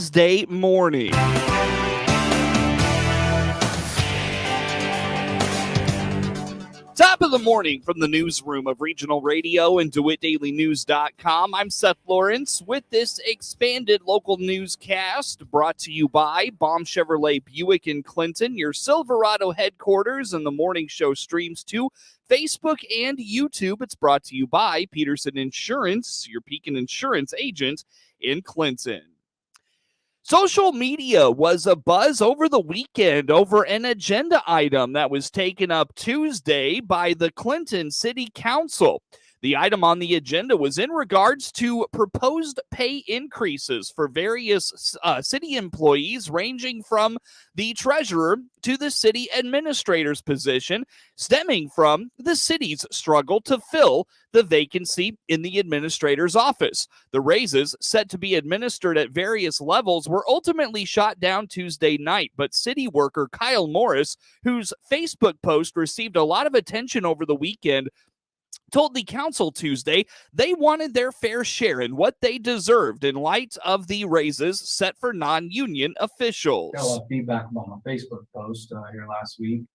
Tuesday morning. Top of the morning from the newsroom of Regional Radio and DeWittDailyNews.com. I'm Seth Lawrence with this expanded local newscast brought to you by Baum Chevrolet Buick in Clinton, your Silverado headquarters, and the morning show streams to Facebook and YouTube. It's brought to you by Peterson Insurance, your Pekin Insurance agent in Clinton. Social media was abuzz over the weekend over an agenda item that was taken up Tuesday by the Clinton City Council. The item on the agenda was in regards to proposed pay increases for various city employees, ranging from the treasurer to the city administrator's position, stemming from the city's struggle to fill the vacancy in the administrator's office. The raises, set to be administered at various levels, were ultimately shot down Tuesday night, but city worker Kyle Morris, whose Facebook post received a lot of attention over the weekend, told the council Tuesday they wanted their fair share and what they deserved in light of the raises set for non-union officials. Got a lot of feedback about my Facebook post here last week. It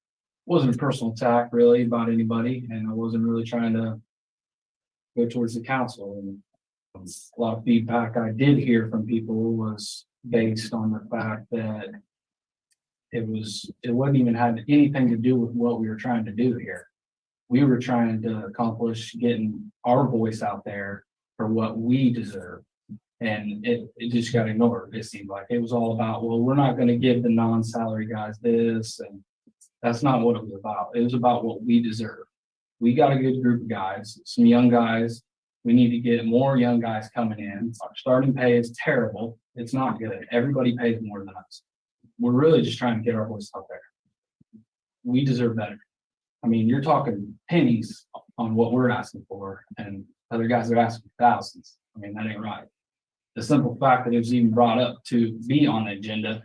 wasn't a personal attack really about anybody, and I wasn't really trying to go towards the council. And a lot of feedback I did hear from people was based on the fact that it wasn't even had anything to do with what we were trying to do here. We were trying to accomplish getting our voice out there for what we deserve. And it just got ignored. It seemed like it was all about, well, we're not going to give the non-salary guys this. And that's not what it was about. It was about what we deserve. We got a good group of guys, some young guys. We need to get more young guys coming in. Our starting pay is terrible. It's not good. Everybody pays more than us. We're really just trying to get our voice out there. We deserve better. I mean, you're talking pennies on what we're asking for, and other guys are asking thousands. I mean, that ain't right. The simple fact that it was even brought up to be on the agenda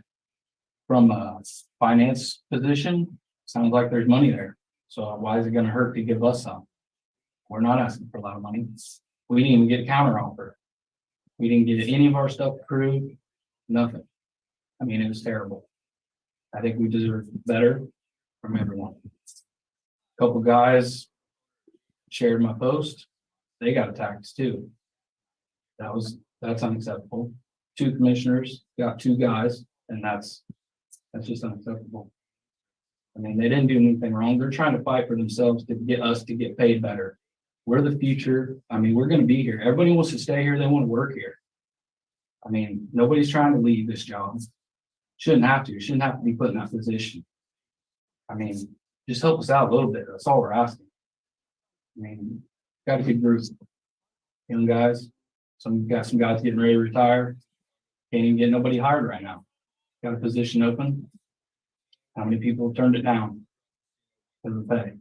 from a finance position sounds like there's money there. So why is it going to hurt to give us some? We're not asking for a lot of money. We didn't even get a counter offer. We didn't get any of our stuff approved. Nothing. I mean, it was terrible. I think we deserve better from everyone. Couple guys shared my post. They got attacked too. That's unacceptable. 2 commissioners got 2 guys, and that's just unacceptable. I mean, they didn't do anything wrong. They're trying to fight for themselves to get us to get paid better. We're the future. I mean, we're going to be here. Everybody wants to stay here. They want to work here. I mean, nobody's trying to leave this job. Shouldn't have to. Shouldn't have to be put in that position. I mean, just help us out a little bit. That's all we're asking. I mean, got a good group. Young guys. Got some guys getting ready to retire. Can't even get nobody hired right now. Got a position open. How many people have turned it down because of the pay? I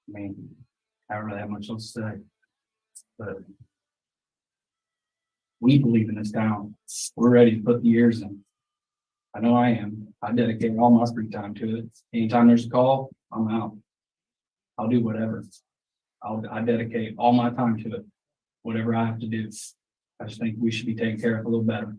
mean, I don't really have much else to say. But we believe in this town. We're ready to put the years in. I know I am. I dedicate all my free time to it. Anytime there's a call, I'm out. I'll do whatever. I dedicate all my time to it. Whatever I have to do. I just think we should be taken care of a little better.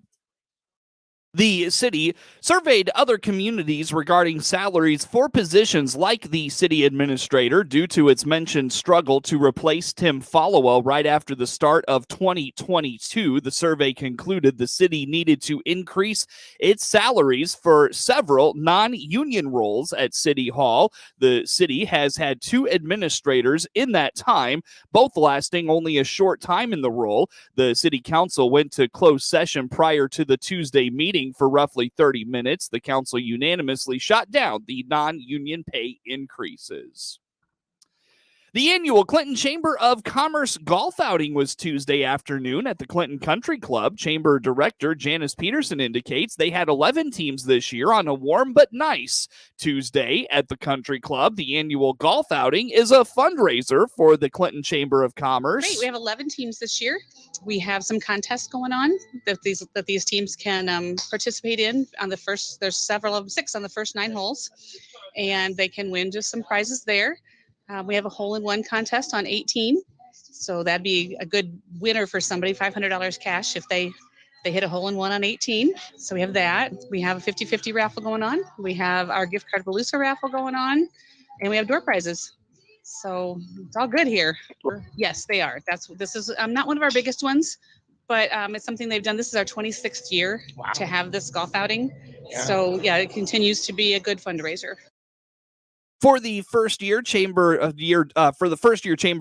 The city surveyed other communities regarding salaries for positions like the city administrator due to its mentioned struggle to replace Tim Followell right after the start of 2022. The survey concluded the city needed to increase its salaries for several non-union roles at City Hall. The city has had 2 administrators in that time, both lasting only a short time in the role. The city council went to closed session prior to the Tuesday meeting for roughly 30 minutes. The council unanimously shot down the non-union pay increases. The annual Clinton Chamber of Commerce golf outing was Tuesday afternoon at the Clinton Country Club. Chamber Director Janice Peterson indicates they had 11 teams this year on a warm but nice Tuesday at the Country Club. The annual golf outing is a fundraiser for the Clinton Chamber of Commerce. Great. We have 11 teams this year. We have some contests going on that these teams can participate in. On the first, there's 6 on the first 9 holes, and they can win just some prizes there. We have a hole-in-one contest on 18, so that'd be a good winner for somebody, $500 cash if they They hit a hole in one on 18. So we have that. We have a 50-50 raffle going on. We have our gift card Palooza raffle going on, and we have door prizes. So it's all good here. Yes, they are. This is not one of our biggest ones, but it's something they've done. This is our 26th year to have this golf outing. Yeah. So yeah, it continues to be a good fundraiser. For the first year chamber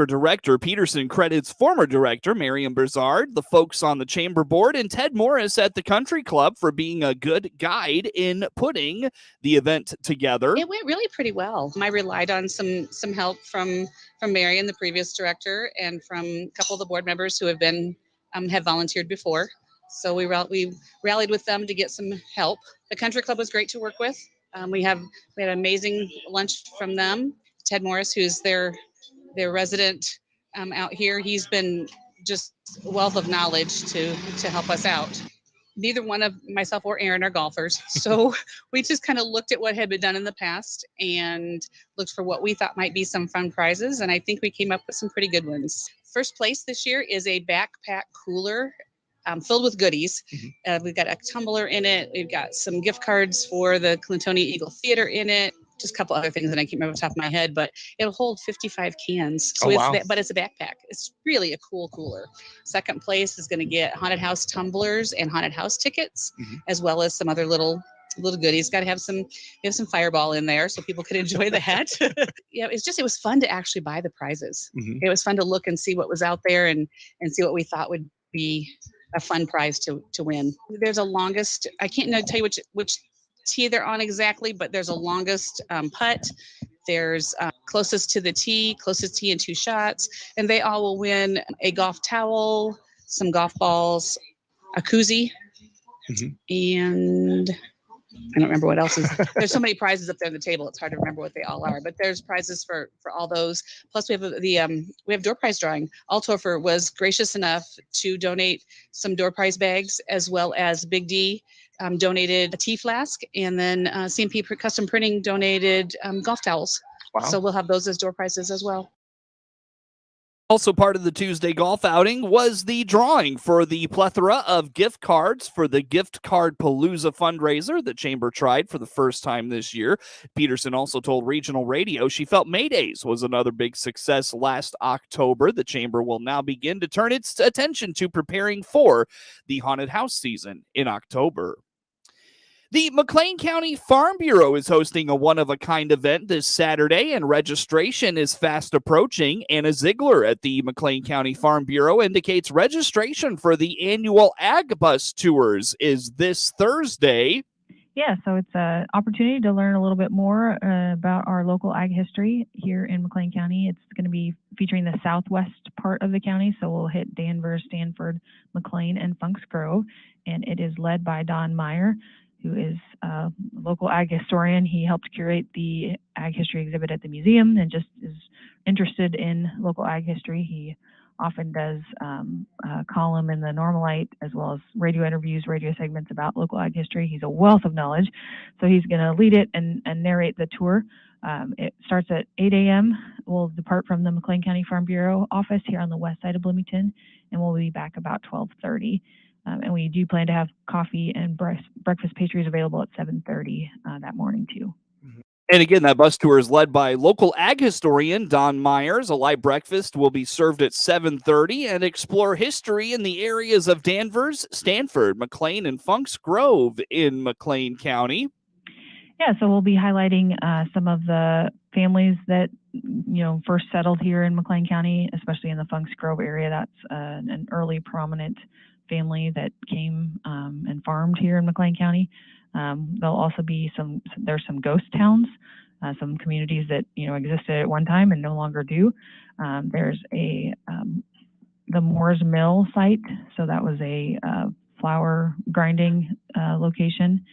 director, Peterson credits former director Miriam Brizard, the folks on the chamber board, and Ted Morris at the country club for being a good guide in putting the event together. It went really pretty well. I relied on some help from Marion, the previous director, and from a couple of the board members who have volunteered before. So we rallied with them to get some help. The country club was great to work with. We had an amazing lunch from them. Ted Morris, who's their resident out here, he's been just a wealth of knowledge to help us out. Neither one of myself or Aaron are golfers, so we just kind of looked at what had been done in the past and looked for what we thought might be some fun prizes, and I think we came up with some pretty good ones. First place this year is a backpack cooler filled with goodies. We've got a tumbler in it. We've got some gift cards for the Clintonia Eagle Theater in it. Just a couple other things that I can't remember off the top of my head, but it'll hold 55 cans. So but it's a backpack. It's really a cool cooler. Second place is going to get haunted house tumblers and haunted house tickets, as well as some other little goodies. Got to have some Fireball in there so people can enjoy that. Yeah, it was fun to actually buy the prizes. It was fun to look and see what was out there and see what we thought would be a fun prize to win. There's a longest, I can't tell you which tee they're on exactly, but there's a longest putt. There's closest tee and 2 shots, and they all will win a golf towel, some golf balls, a koozie, and I don't remember what else is. There's so many prizes up there on the table. It's hard to remember what they all are, but there's prizes for all those. Plus we have door prize drawing. Altofer was gracious enough to donate some door prize bags, as well as Big D donated a tea flask, and then CMP Custom Printing donated golf towels. Wow. So we'll have those as door prizes as well. Also part of the Tuesday golf outing was the drawing for the plethora of gift cards for the Gift Card Palooza fundraiser the Chamber tried for the first time this year. Peterson also told Regional Radio she felt May Days was another big success last October. The Chamber will now begin to turn its attention to preparing for the haunted house season in October. The McLean County Farm Bureau is hosting a one-of-a-kind event this Saturday, and registration is fast approaching. Anna Ziegler at the McLean County Farm Bureau indicates registration for the annual Ag Bus Tours is this Thursday. Yeah, so it's an opportunity to learn a little bit more about our local ag history here in McLean County. It's going to be featuring the southwest part of the county, so we'll hit Danvers, Stanford, McLean, and Funks Grove, and it is led by Don Meyer, who is a local ag historian. He helped curate the ag history exhibit at the museum and just is interested in local ag history. He often does a column in the Normalite, as well as radio interviews, radio segments about local ag history. He's a wealth of knowledge. So he's going to lead it and narrate the tour. It starts at 8 a.m. We'll depart from the McLean County Farm Bureau office here on the west side of Bloomington, and we'll be back about 12:30. And we do plan to have coffee and breakfast pastries available at 7:30 that morning too. And again, that bus tour is led by local ag historian Don Myers. A light breakfast will be served at 7:30 and explore history in the areas of Danvers, Stanford, McLean, and Funks Grove in McLean County. Yeah, so we'll be highlighting some of the families that first settled here in McLean County, especially in the Funks Grove area. That's an early prominent family that came and farmed here in McLean County. There'll also be there's some ghost towns, some communities that existed at one time and no longer do. There's the Moore's Mill site, so that was a flour grinding location,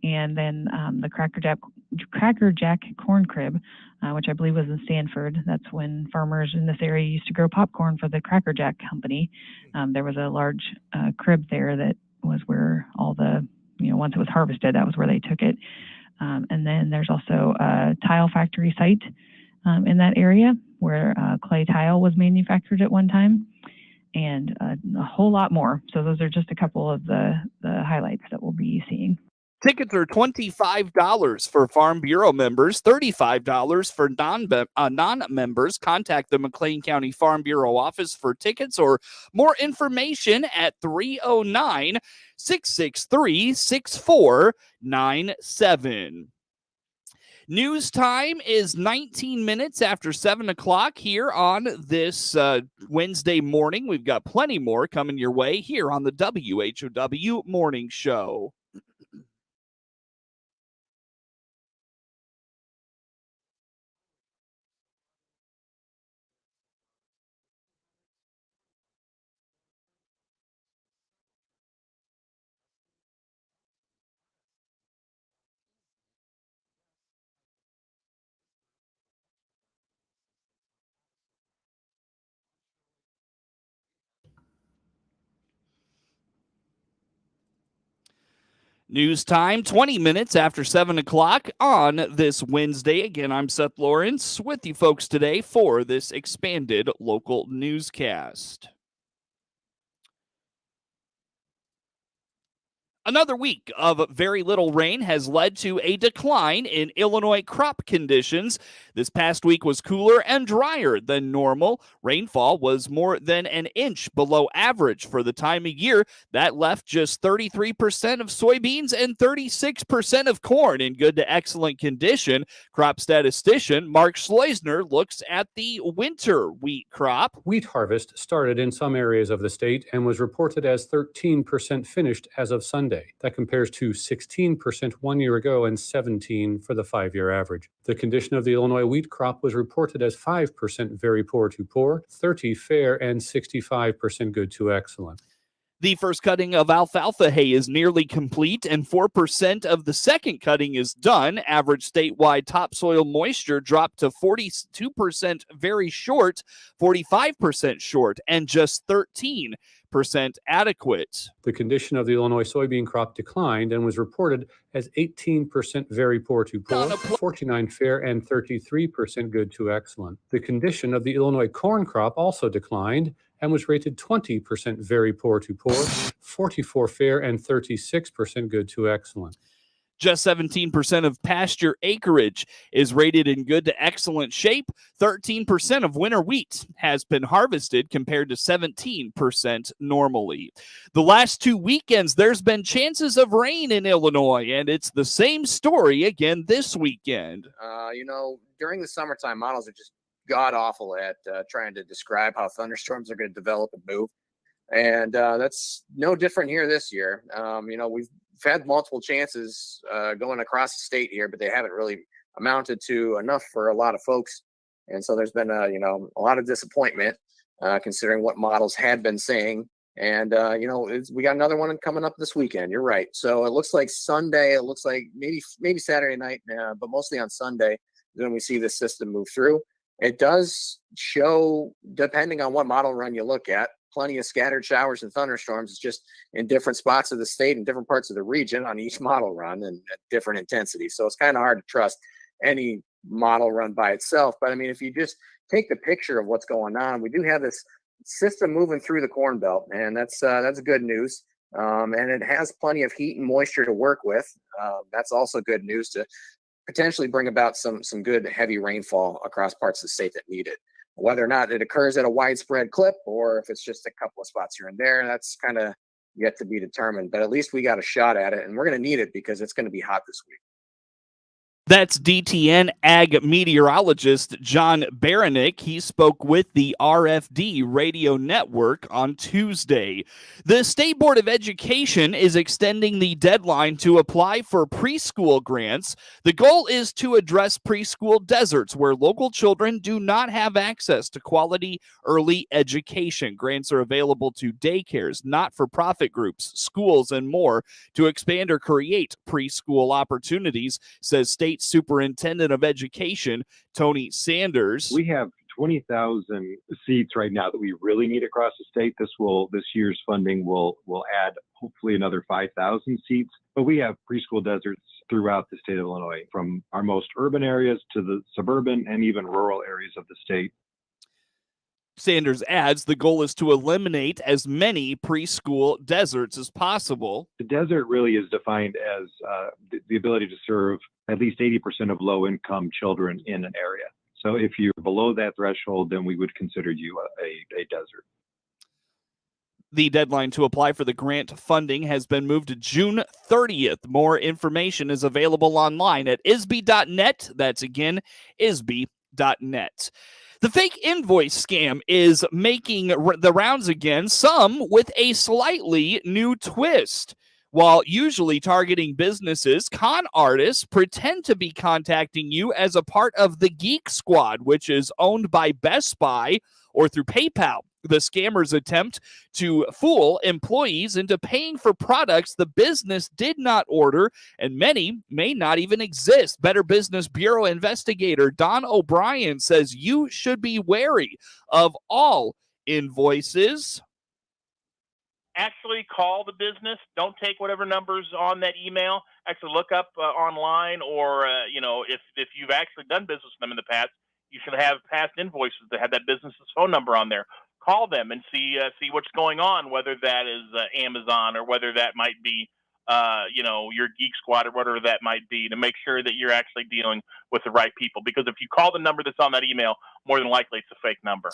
and then the Cracker Jack corn crib, which I believe was in Stanford. That's when farmers in this area used to grow popcorn for the Cracker Jack company. There was a large crib there that was where all the, once it was harvested, that was where they took it. And then there's also a tile factory site in that area where clay tile was manufactured at one time. and a whole lot more. So those are just a couple of the highlights that we'll be seeing. Tickets are $25 for Farm Bureau members, $35 for non-members. Contact the McLean County Farm Bureau office for tickets or more information at 309-663-6497. News time is 19 minutes after 7 o'clock here on this Wednesday morning. We've got plenty more coming your way here on the WHOW Morning Show. News time, 20 minutes after 7 o'clock on this Wednesday. Again, I'm Seth Lawrence with you folks today for this expanded local newscast. Another week of very little rain has led to a decline in Illinois crop conditions. This past week was cooler and drier than normal. Rainfall was more than an inch below average for the time of year. That left just 33% of soybeans and 36% of corn in good to excellent condition. Crop statistician Mark Schleusner looks at the winter wheat crop. Wheat harvest started in some areas of the state and was reported as 13% finished as of Sunday. That compares to 16% 1 year ago and 17% for the 5-year average. The condition of the Illinois wheat crop was reported as 5% very poor to poor, 30% fair, and 65% good to excellent. The first cutting of alfalfa hay is nearly complete, and 4% of the second cutting is done. Average statewide topsoil moisture dropped to 42% very short, 45% short, and just 13% adequate. The condition of the Illinois soybean crop declined and was reported as 18% very poor to poor, 49% fair, and 33% good to excellent. The condition of the Illinois corn crop also declined and was rated 20% very poor to poor, 44% fair, and 36% good to excellent. Just 17% of pasture acreage is rated in good to excellent shape. 13% of winter wheat has been harvested compared to 17% normally. The last 2 weekends, there's been chances of rain in Illinois, and it's the same story again this weekend. During the summertime, models are just god awful at trying to describe how thunderstorms are going to develop and move. And that's no different here this year. We've had multiple chances going across the state here, but they haven't really amounted to enough for a lot of folks. And so there's been a lot of disappointment considering what models had been saying. And, we got another one coming up this weekend. You're right. So it looks like Sunday, it looks like maybe Saturday night, but mostly on Sunday when we see this system move through. It does show, depending on what model run you look at, plenty of scattered showers and thunderstorms. It's just in different spots of the state and different parts of the region on each model run and at different intensities. So it's kind of hard to trust any model run by itself. But I mean, if you just take the picture of what's going on, we do have this system moving through the Corn Belt, and that's good news. And it has plenty of heat and moisture to work with. That's also good news to potentially bring about some good heavy rainfall across parts of the state that need it. Whether or not it occurs at a widespread clip or if it's just a couple of spots here and there, that's kind of yet to be determined. But at least we got a shot at it, and we're going to need it because it's going to be hot this week. That's DTN ag meteorologist John Baranick. He spoke with the RFD radio network on Tuesday. The State Board of Education is extending the deadline to apply for preschool grants. The goal is to address preschool deserts where local children do not have access to quality early education. Grants are available to daycares, not-for-profit groups, schools, and more to expand or create preschool opportunities, says State Superintendent of Education Tony Sanders. We have 20,000 seats right now that we really need across the state. This year's funding will add hopefully another 5,000 seats. But we have preschool deserts throughout the state of Illinois, from our most urban areas to the suburban and even rural areas of the state. Sanders adds the goal is to eliminate as many preschool deserts as possible. The desert really is defined as the ability to serve at least 80% of low-income children in an area. So if you're below that threshold, then we would consider you a desert. The deadline to apply for the grant funding has been moved to June 30th. More information is available online at isby.net. That's again, isby.net. The fake invoice scam is making the rounds again, some with a slightly new twist. While usually targeting businesses, con artists pretend to be contacting you as a part of the Geek Squad, which is owned by Best Buy or through PayPal. The scammers attempt to fool employees into paying for products the business did not order, and many may not even exist. Better Business Bureau investigator Don O'Brien says you should be wary of all invoices. Actually call the business. Don't take whatever numbers on that email. Actually look up online, or if you've actually done business with them in the past, you should have past invoices that have that business's phone number on there. Call them and see what's going on, whether that is Amazon or whether that might be your Geek Squad or whatever that might be, to make sure that you're actually dealing with the right people. Because if you call the number that's on that email, more than likely it's a fake number.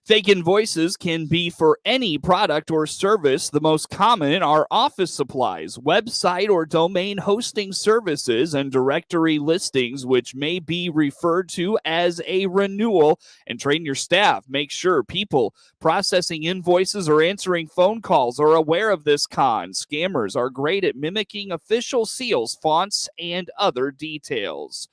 Fake invoices can be for any product or service. The most common are office supplies, website or domain hosting services, and directory listings, which may be referred to as a renewal. And train your staff. Make sure people processing invoices or answering phone calls are aware of this con. Scammers are great at mimicking official seals, fonts, and other details.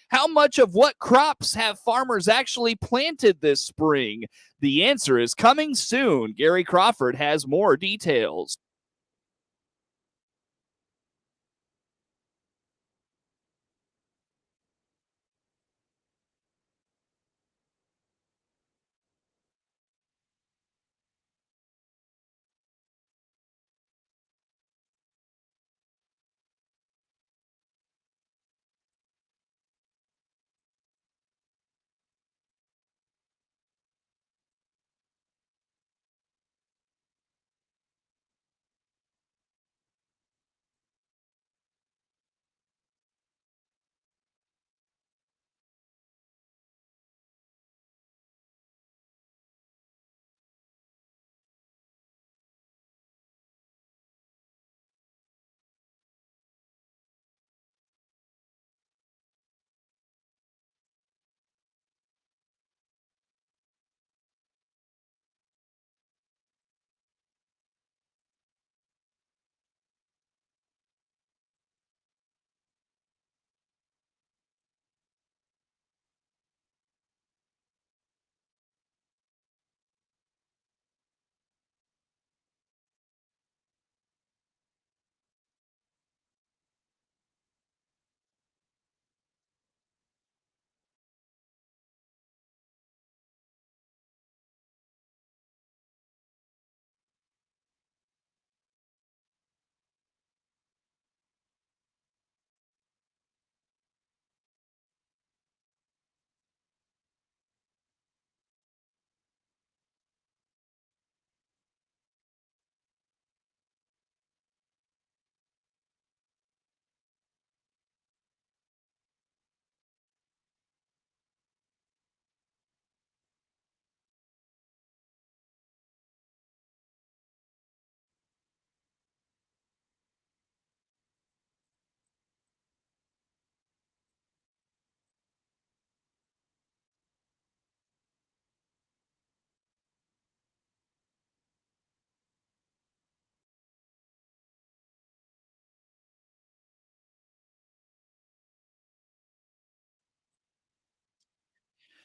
How much of what crops have farmers actually planted this spring? The answer is coming soon. Gary Crawford has more details.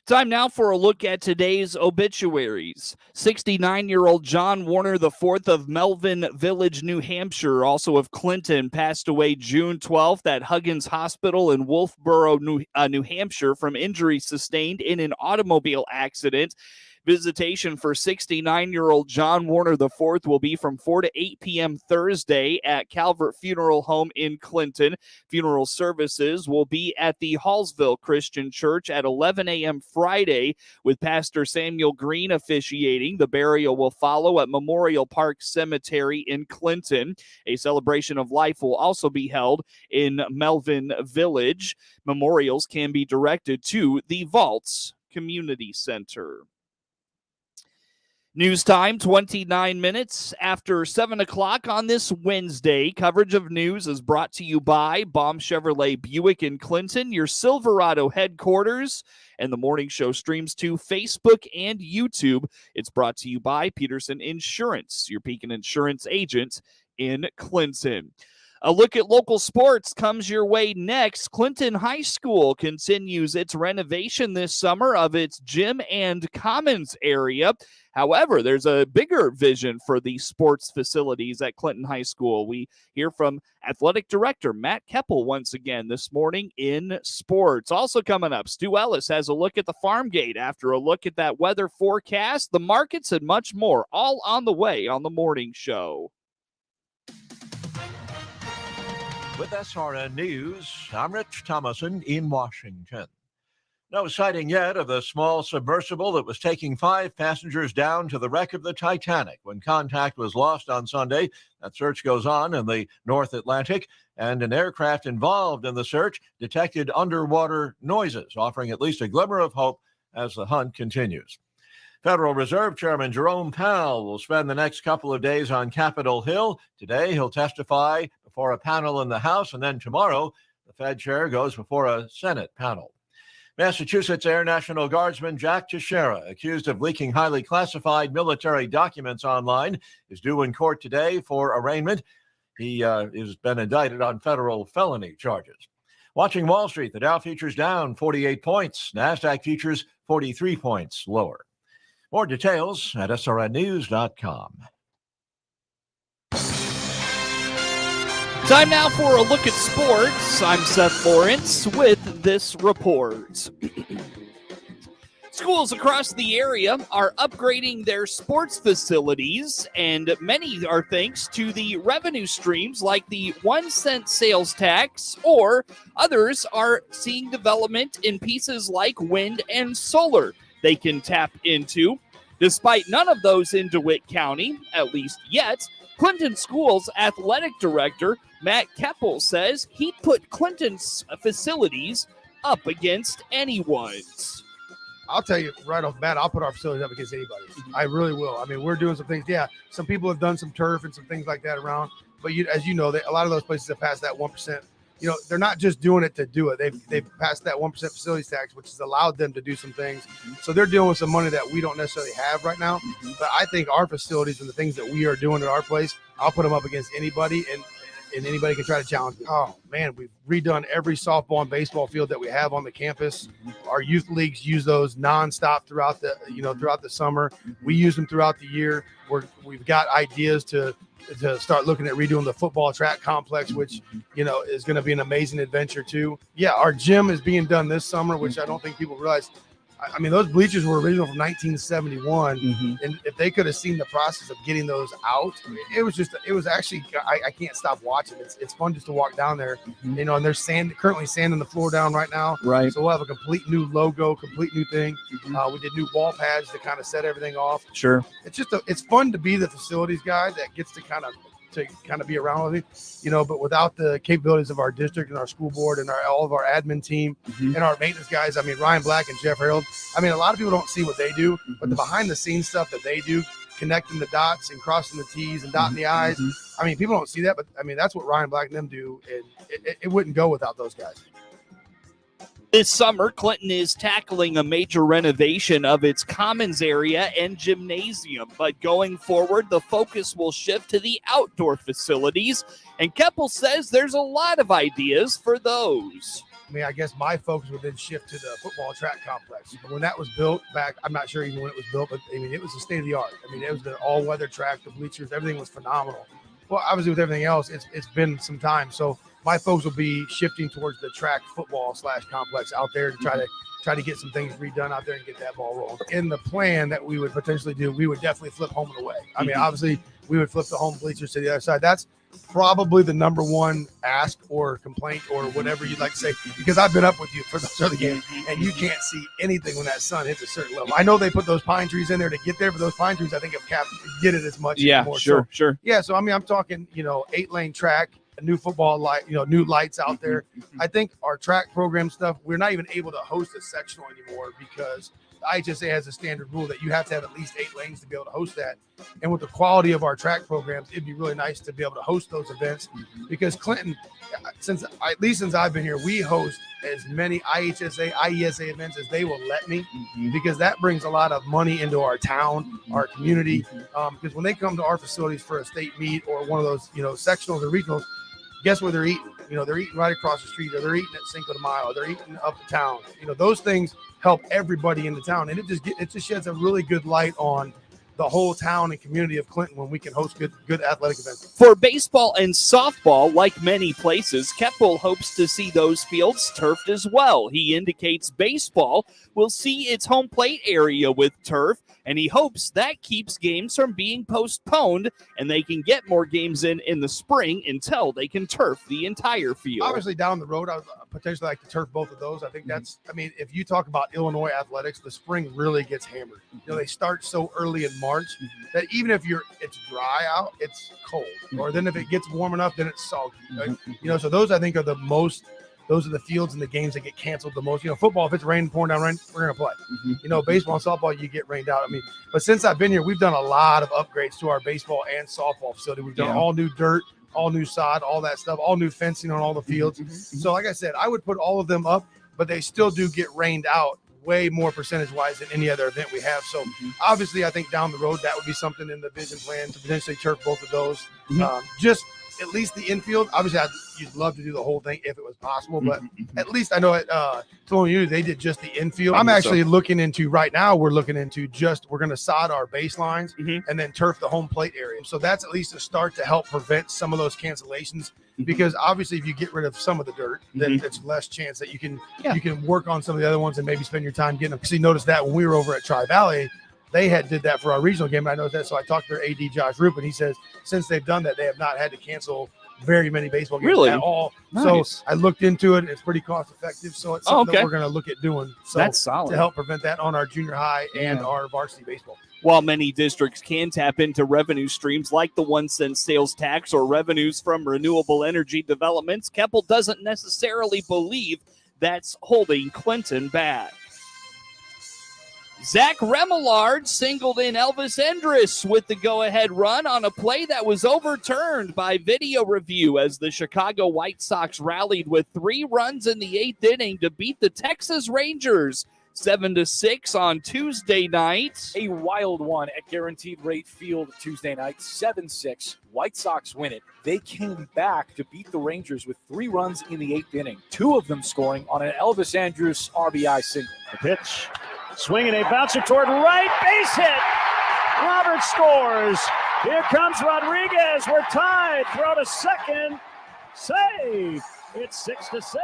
Time now for a look at today's obituaries. 69-year-old John Warner IV of Melvin Village, New Hampshire, also of Clinton, passed away June 12th at Huggins Hospital in Wolfboro, New Hampshire, from injuries sustained in an automobile accident. Visitation for 69-year-old John Warner IV will be from 4 to 8 p.m. Thursday at Calvert Funeral Home in Clinton. Funeral services will be at the Hallsville Christian Church at 11 a.m. Friday, with Pastor Samuel Green officiating. The burial will follow at Memorial Park Cemetery in Clinton. A celebration of life will also be held in Melvin Village. Memorials can be directed to the Vaults Community Center. News time, 29 minutes after 7 o'clock on this Wednesday. Coverage of news is brought to you by Baum Chevrolet Buick in Clinton, your Silverado headquarters, and the morning show streams to Facebook and YouTube. It's brought to you by Peterson Insurance, your Pekin Insurance agent in Clinton. A look at local sports comes your way next. Clinton High School continues its renovation this summer of its gym and commons area. However, there's a bigger vision for the sports facilities at Clinton High School. We hear from Athletic Director Matt Keppel once again this morning in sports. Also coming up, Stu Ellis has a look at the farm gate after a look at that weather forecast, the markets, and much more, all on the way on the morning show. With SRN News, I'm Rich Thomason in Washington. No sighting yet of the small submersible that was taking 5 passengers down to the wreck of the Titanic when contact was lost on Sunday. That search goes on in the North Atlantic, and an aircraft involved in the search detected underwater noises, offering at least a glimmer of hope as the hunt continues. Federal Reserve Chairman Jerome Powell will spend the next couple of days on Capitol Hill. Today, he'll testify before a panel in the House, and then tomorrow, the Fed chair goes before a Senate panel. Massachusetts Air National Guardsman Jack Teixeira, accused of leaking highly classified military documents online, is due in court today for arraignment. He has been indicted on federal felony charges. Watching Wall Street, the Dow futures down 48 points. NASDAQ futures 43 points lower. More details at srnnews.com. Time now for a look at sports. I'm Seth Lawrence with this report. Schools across the area are upgrading their sports facilities, and many are thanks to the revenue streams like the 1-cent sales tax, or others are seeing development in pieces like wind and solar they can tap into. Despite none of those in DeWitt County, at least yet, Clinton Schools athletic director Matt Keppel says he put Clinton's facilities up against anyone's. I'll tell you right off the bat, I'll put our facilities up against anybody. I really will. I mean, we're doing some things. Yeah, some people have done some turf and some things like that around. But as you know, a lot of those places have passed that 1%. You know, they're not just doing it to do it. They've passed that 1% facilities tax, which has allowed them to do some things. So they're dealing with some money that we don't necessarily have right now. But I think our facilities and the things that we are doing at our place, I'll put them up against anybody, and anybody can try to challenge me. Oh man, we've redone every softball and baseball field that we have on the campus. Our youth leagues use those nonstop throughout the summer. We use them throughout the year. We've got ideas to start looking at redoing the football track complex, which, is going to be an amazing adventure too. Yeah, our gym is being done this summer, which I don't think people realize. I mean, those bleachers were original from 1971, and if they could have seen the process of getting those out, it was actually, I can't stop watching. It's fun just to walk down there, and there's currently sanding the floor down right now. Right. So we'll have a complete new logo, complete new thing. We did new wall pads to kind of set everything off. Sure. It's fun to be the facilities guy that gets to kind of be around with me, but without the capabilities of our district and our school board and all of our admin team and our maintenance guys. I mean, Ryan Black and Jeff Harold. I mean, a lot of people don't see what they do, but the behind the scenes stuff that they do, connecting the dots and crossing the T's and dotting the I's. I mean, people don't see that, but I mean, that's what Ryan Black and them do. And it wouldn't go without those guys. This summer, Clinton is tackling a major renovation of its commons area and gymnasium. But going forward, the focus will shift to the outdoor facilities. And Keppel says there's a lot of ideas for those. I mean, I guess my focus would then shift to the football track complex. When that was built back, I'm not sure even when it was built, but I mean, it was the state of the art. I mean, it was the all-weather track, the bleachers, everything was phenomenal. Well, obviously with everything else, it's been some time. So my folks will be shifting towards the track football / complex out there to try to get some things redone out there and get that ball rolling. In the plan that we would potentially do, we would definitely flip home and away. I mean, obviously we would flip the home bleachers to the other side. That's probably the number one ask or complaint or whatever you'd like to say, because I've been up with you for those other games and you can't see anything when that sun hits a certain level. I know they put those pine trees in there to get there, but those pine trees, I think, have capped get it as much. Yeah, anymore. sure, So, sure. yeah, so I mean, I'm talking, 8-lane track, a new football light, new lights out there. I think our track program stuff, we're not even able to host a sectional anymore because the IHSA has a standard rule that you have to have at least 8 lanes to be able to host that. And with the quality of our track programs, it'd be really nice to be able to host those events because Clinton, since I've been here, we host as many IHSA, IESA events as they will let me because that brings a lot of money into our town, our community. Because when they come to our facilities for a state meet or one of those, sectionals or regionals, guess where they're eating? They're eating right across the street, or they're eating at Cinco de Mayo, or they're eating up the town. Those things help everybody in the town, and it just sheds a really good light on the whole town and community of Clinton when we can host good athletic events. For baseball and softball, like many places, Keppel hopes to see those fields turfed as well. He indicates baseball will see its home plate area with turf, and he hopes that keeps games from being postponed and they can get more games in the spring until they can turf the entire field. Obviously, down the road, I would potentially like to turf both of those. I think if you talk about Illinois athletics, the spring really gets hammered. They start so early in March that even if it's dry out, it's cold. Or then if it gets warm enough, then it's soggy. Right? So those I think are those are the fields and the games that get canceled the most. Football, if it's raining, pouring down rain, we're going to play. Baseball and softball, you get rained out. But since I've been here, we've done a lot of upgrades to our baseball and softball facility. We've done all new dirt, all new sod, all that stuff, all new fencing on all the fields. So like I said, I would put all of them up, but they still do get rained out way more percentage-wise than any other event we have. So obviously, I think down the road, that would be something in the vision plan to potentially turf both of those. Just at least the infield. Obviously, you'd love to do the whole thing if it was possible, but at least I know at Tolone they did just the infield. I'm actually looking into right now. We're going to sod our baselines and then turf the home plate area. So that's at least a start to help prevent some of those cancellations. Because obviously, if you get rid of some of the dirt, then it's less chance that you can work on some of the other ones and maybe spend your time getting them. Because you noticed that when we were over at Tri-Valley, they did that for our regional game. And I noticed that, so I talked to their AD, Josh Rupp, and he says since they've done that, they have not had to cancel very many baseball games at all. Nice. So I looked into it. It's pretty cost effective. So it's something that we're going to look at doing. So that's solid. To help prevent that on our junior high and our varsity baseball. While many districts can tap into revenue streams like the 1-cent sales tax or revenues from renewable energy developments, Keppel doesn't necessarily believe that's holding Clinton back. Zach Remillard singled in Elvis Endress with the go-ahead run on a play that was overturned by video review as the Chicago White Sox rallied with 3 runs in the 8th inning to beat the Texas Rangers 7-6 on Tuesday night. A wild one at Guaranteed Rate Field Tuesday night, 7-6. White Sox win it. They came back to beat the Rangers with 3 runs in the 8th inning, 2 of them scoring on an Elvis Andrus RBI single. The pitch, swinging a bouncer toward right, base hit. Robert scores. Here comes Rodriguez. We're tied. Throw to second. Save. It's 6-6.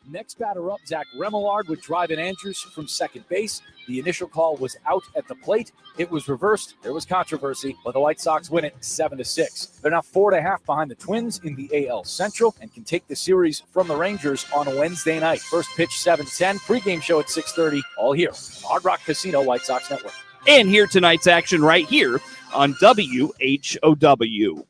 Next batter up, Zach Remillard would drive in Andrews from second base. The initial call was out at the plate. It was reversed. There was controversy, but the White Sox win it 7-6. They're now 4.5 behind the Twins in the AL Central and can take the series from the Rangers on Wednesday night. First pitch 7:10. Pregame show at 6:30. All here on Hard Rock Casino White Sox Network. And here tonight's action right here on WHOW.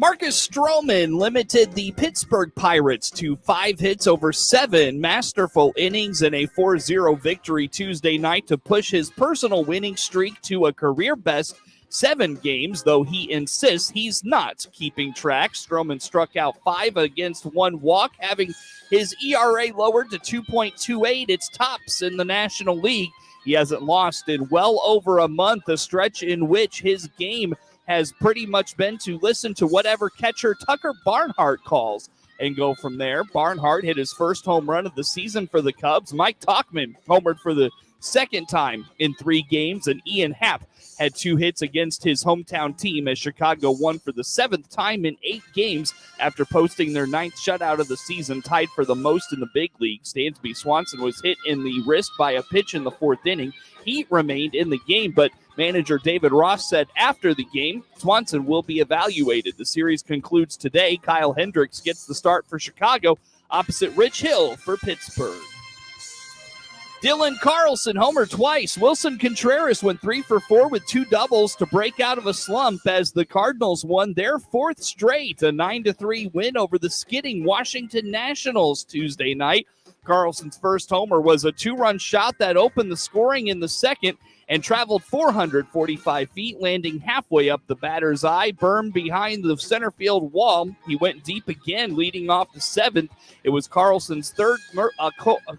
Marcus Stroman limited the Pittsburgh Pirates to 5 hits over 7 masterful innings and a 4-0 victory Tuesday night to push his personal winning streak to a career-best 7 games, though he insists he's not keeping track. Stroman struck out 5 against 1 walk, having his ERA lowered to 2.28. It's tops in the National League. He hasn't lost in well over a month, a stretch in which his game has pretty much been to listen to whatever catcher Tucker Barnhart calls and go from there. Barnhart hit his first home run of the season for the Cubs. Mike Tauchman homered for the second time in 3 games, and Ian Happ had 2 hits against his hometown team as Chicago won for the 7th time in 8 games after posting their 9th shutout of the season, tied for the most in the big leagues. Dansby Swanson was hit in the wrist by a pitch in the 4th inning. He remained in the game, but manager David Ross said after the game, Swanson will be evaluated. The series concludes today. Kyle Hendricks gets the start for Chicago opposite Rich Hill for Pittsburgh. Dylan Carlson homered twice. Wilson Contreras went 3 for 4 with 2 doubles to break out of a slump as the Cardinals won their 4th straight, a 9-3 win over the skidding Washington Nationals Tuesday night. Carlson's first homer was a 2-run shot that opened the scoring in the second and traveled 445 feet, landing halfway up the batter's eye, bermed behind the center field wall. He went deep again, leading off the 7th. It was Carlson's 3rd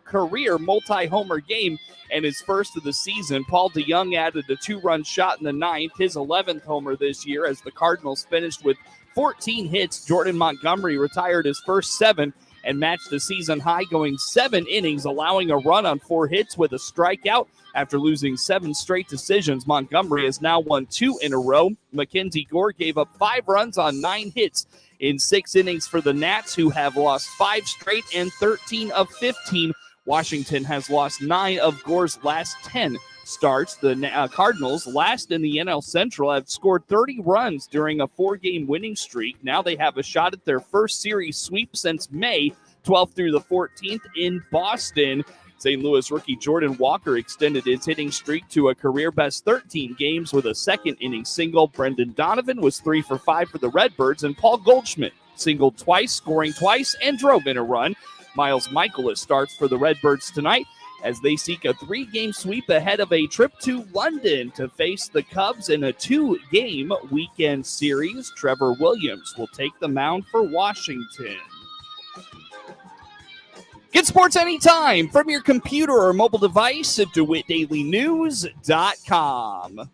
career multi-homer game and his first of the season. Paul DeYoung added a 2-run shot in the 9th, his 11th homer this year, as the Cardinals finished with 14 hits. Jordan Montgomery retired his first 7 and matched the season high, going 7 innings, allowing a run on 4 hits with a strikeout. After losing 7 straight decisions, Montgomery has now won 2 in a row. Mackenzie Gore gave up 5 runs on 9 hits in 6 innings for the Nats, who have lost 5 straight and 13 of 15. Washington has lost 9 of Gore's last 10 starts. The Cardinals, last in the NL Central, have scored 30 runs during a 4-game winning streak. Now they have a shot at their first series sweep since May 12th through the 14th in Boston. St. Louis rookie Jordan Walker extended his hitting streak to a career-best 13 games with a second-inning single. Brendan Donovan was 3 for 5 for the Redbirds, and Paul Goldschmidt singled twice, scoring twice, and drove in a run. Miles Michaelis starts for the Redbirds tonight as they seek a 3-game sweep ahead of a trip to London to face the Cubs in a 2-game weekend series. Trevor Williams will take the mound for Washington. Get sports anytime from your computer or mobile device at DeWittDailyNews.com.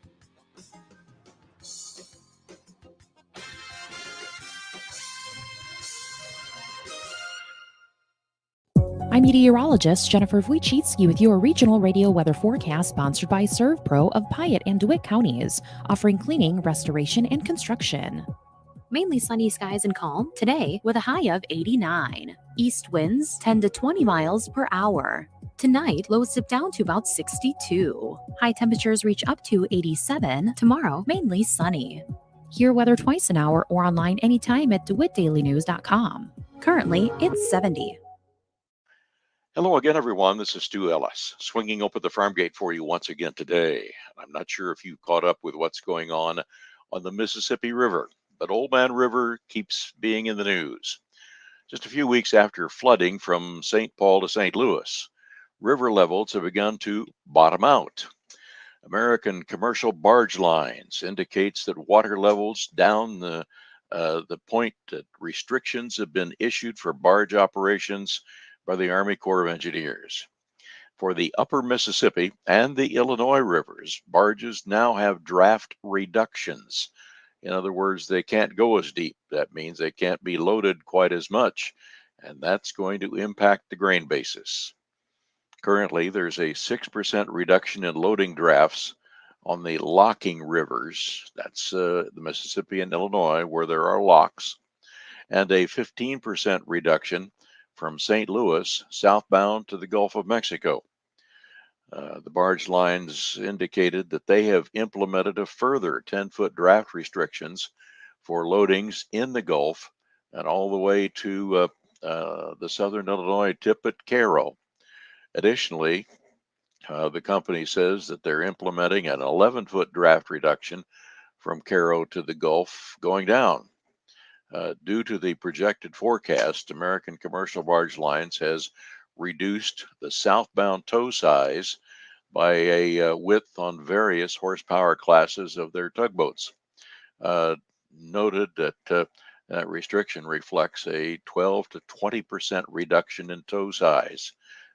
I'm meteorologist Jennifer Wojcicki with your regional radio weather forecast, sponsored by ServPro of Piatt and DeWitt counties, offering cleaning, restoration, and construction. Mainly sunny skies and calm today with a high of 89. East winds 10 to 20 miles per hour. Tonight, lows dip down to about 62. High temperatures reach up to 87. Tomorrow, mainly sunny. Hear weather twice an hour or online anytime at DeWittDailyNews.com. Currently, it's 70. Hello again, everyone. This is Stu Ellis, swinging open the farm gate for you once again today. I'm not sure if you caught up with what's going on the Mississippi River, but Old Man River keeps being in the news. Just a few weeks after flooding from St. Paul to St. Louis, river levels have begun to bottom out. American Commercial Barge Lines indicates that water levels down the point that restrictions have been issued for barge operations by the Army Corps of Engineers. For the upper Mississippi and the Illinois rivers, barges now have draft reductions. In other words, they can't go as deep. That means they can't be loaded quite as much, and that's going to impact the grain basis. Currently, there's a 6% reduction in loading drafts on the locking rivers. That's the Mississippi and Illinois, where there are locks, and a 15% reduction from St. Louis southbound to the Gulf of Mexico. The barge lines indicated that they have implemented a further 10-foot draft restrictions for loadings in the Gulf and all the way to the southern Illinois tip at Cairo. Additionally, the company says that they're implementing an 11-foot draft reduction from Cairo to the Gulf going down. Due to the projected forecast, American Commercial Barge Lines has reduced the southbound tow size by a width on various horsepower classes of their tugboats. Noted that that restriction reflects a 12 to 20% reduction in tow size.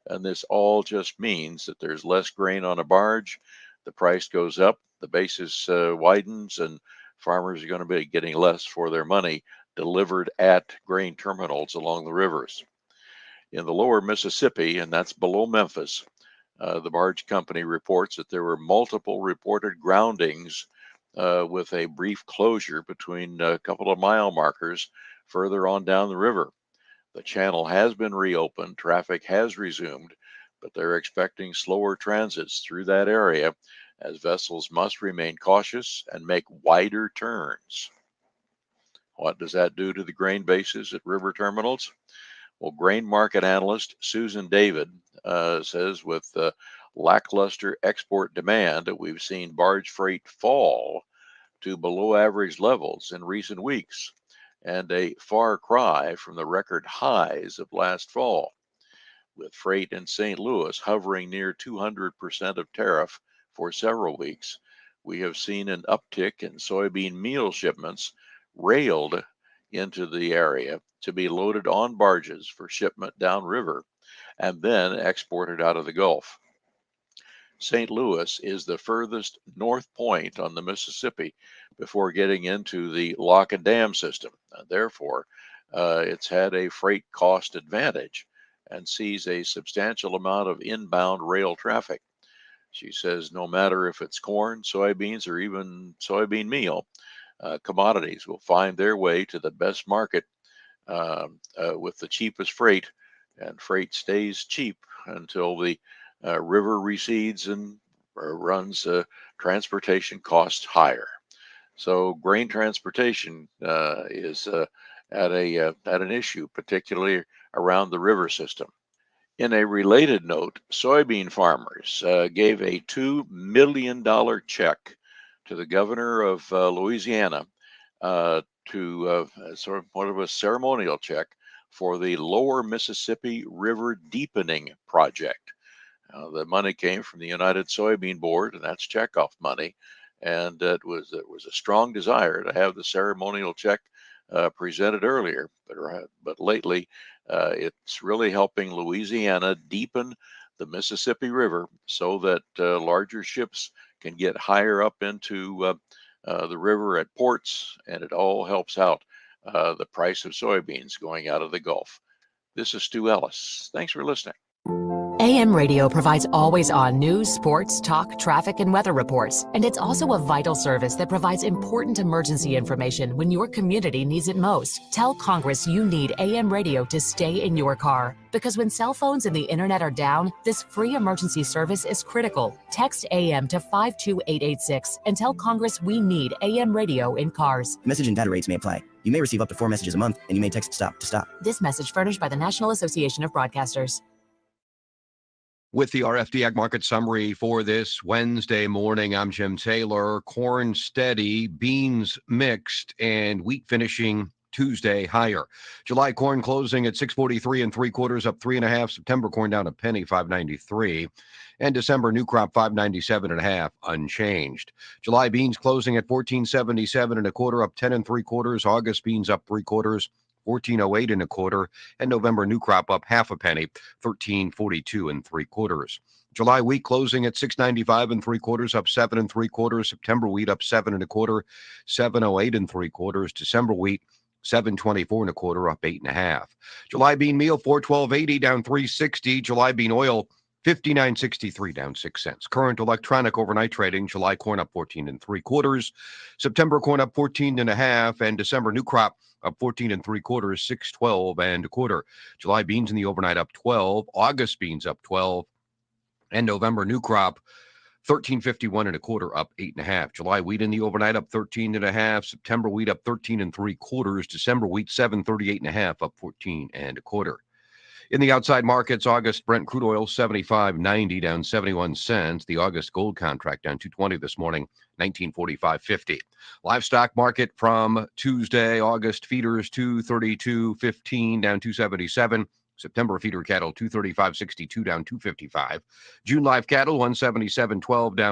And this all just means that there's less grain on a barge, the price goes up, the basis widens, and farmers are going to be getting less for their money delivered at grain terminals along the rivers. In the lower Mississippi, and that's below Memphis, The barge company reports that there were multiple reported groundings with a brief closure between a couple of mile markers further on down the river. The channel has been reopened, traffic has resumed, but they're expecting slower transits through that area as vessels must remain cautious and make wider turns. What does that do to the grain bases at river terminals? Well, grain market analyst Susan David says with lackluster export demand that we've seen barge freight fall to below average levels in recent weeks, and a far cry from the record highs of last fall. With freight in St. Louis hovering near 200% of tariff for several weeks, we have seen an uptick in soybean meal shipments railed into the area to be loaded on barges for shipment downriver and then exported out of the Gulf. St. Louis is the furthest north point on the Mississippi before getting into the lock and dam system. Therefore, it's had a freight cost advantage and sees a substantial amount of inbound rail traffic. She says no matter if it's corn, soybeans, or even soybean meal, commodities will find their way to the best market with the cheapest freight, and freight stays cheap until the river recedes and runs transportation costs higher. So grain transportation is at an issue, particularly around the river system. In a related note, soybean farmers gave a $2 million check to the governor of Louisiana to sort of one of a ceremonial check for the Lower Mississippi River Deepening Project. The money came from the United Soybean Board, and that's checkoff money. And it was a strong desire to have the ceremonial check presented earlier, but lately it's really helping Louisiana deepen the Mississippi River so that larger ships can get higher up into the river at ports, and it all helps out the price of soybeans going out of the Gulf. This is Stu Ellis. Thanks for listening. AM radio provides always-on news, sports, talk, traffic, and weather reports. And it's also a vital service that provides important emergency information when your community needs it most. Tell Congress you need AM radio to stay in your car. Because when cell phones and the internet are down, this free emergency service is critical. Text AM to 52886 and tell Congress we need AM radio in cars. Message and data rates may apply. You may receive up to 4 messages a month, and you may text STOP to stop. This message furnished by the National Association of Broadcasters. With the RFD Ag Market Summary for this Wednesday morning, I'm Jim Taylor. Corn steady, beans mixed, and wheat finishing Tuesday higher. July corn closing at 643 3/4, up 3.5. September corn down a penny, 593. And December new crop 597 1/2, unchanged. July beans closing at 1477 1/4, up 10 3/4. August beans up 3/4. 1408 1/4, and November new crop up 1/2 penny, 1342 3/4. July wheat closing at 695 3/4, up 7 3/4. September wheat up 7 1/4, 708 3/4. December wheat 724 1/4, up 8 1/2. July bean meal 412.80, down 360. July bean oil 59.63, down 6 cents. Current electronic overnight trading: July corn up 14 3/4, September corn up 14 1/2, and December new crop up 14 3/4, 612 1/4. July beans in the overnight up 12, August beans up 12, and November new crop 1351 1/4, up 8 1/2. July wheat in the overnight up 13 1/2, September wheat up 13 3/4, December wheat 738 1/2, up 14 1/4. In the outside markets, August Brent crude oil 75.90, down 71 cents. The August gold contract down 220 this morning, 1945.50. Livestock market from Tuesday, August feeders 232.15, down 277. September feeder cattle 235.62, down 255. June live cattle 177.12, down